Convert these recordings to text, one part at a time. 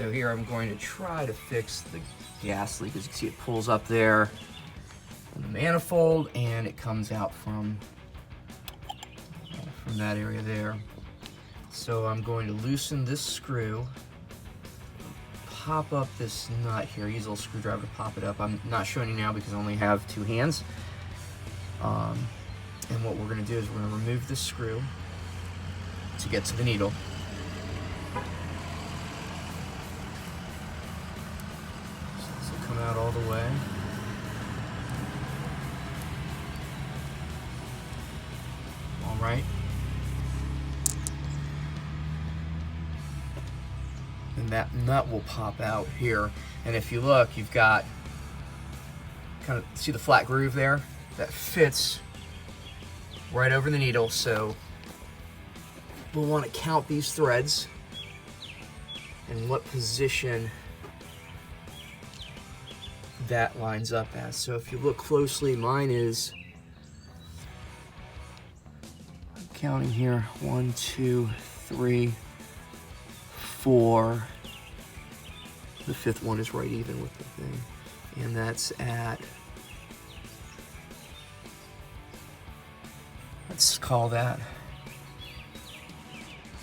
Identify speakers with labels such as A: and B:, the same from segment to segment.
A: So here I'm going to try to fix the gas leak. As you can see, it pulls up there in the manifold and it comes out from that area there. So I'm going to loosen this screw, pop up this nut here, use a little screwdriver to pop it up. I'm not showing you now because I only have 2 hands. And what we're going to do is we're going to remove this screw to get to the needle. So this will come out all the way. All right. And that nut will pop out here. And if you look, you've got kind of, see the flat groove there? That fits right over the needle. So we'll want to count these threads and what position that lines up as. So if you look closely, mine is, I'm counting here, 1, 2, 3, 4. The 5th one is right even with the thing. And that's at, let's call that,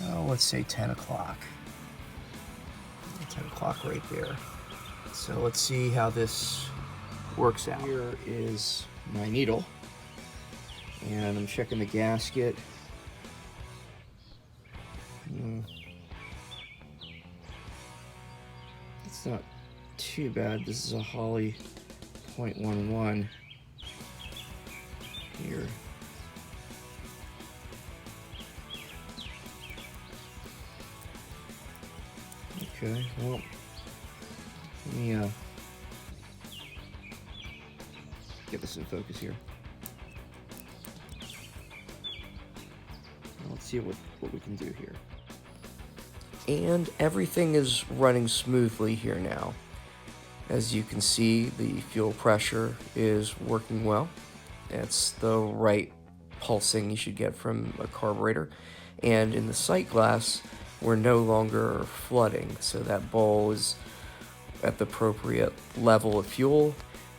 A: oh, let's say 10 o'clock. 10 o'clock right there. So let's see how this works out. Here is my needle. And I'm checking the gasket. It's not too bad. This is a Holley 0.11 here. Okay, well, let me get this in focus here. Let's see what we can do here. And everything is running smoothly here now. As you can see, the fuel pressure is working well. It's the right pulsing you should get from a carburetor. And in the sight glass, we're no longer flooding, so that bowl is at the appropriate level of fuel.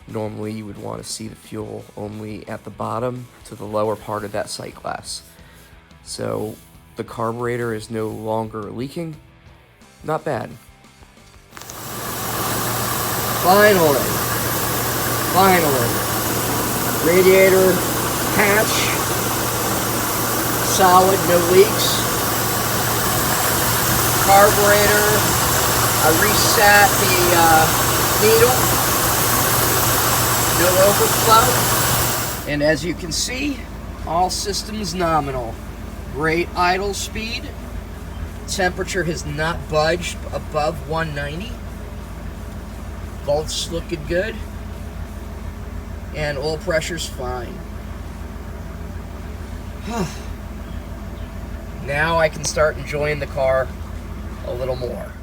A: Normally you would want to see the fuel only at the bottom to the lower part of that sight glass. So the carburetor is no longer leaking. Not bad. Finally, radiator hatch, solid, no leaks. Carburetor, I reset the needle, no overflow. And as you can see, all systems nominal. Great idle speed. Temperature has not budged above 190. Bolts looking good. And oil pressure's fine. Now I can start enjoying the car a little more.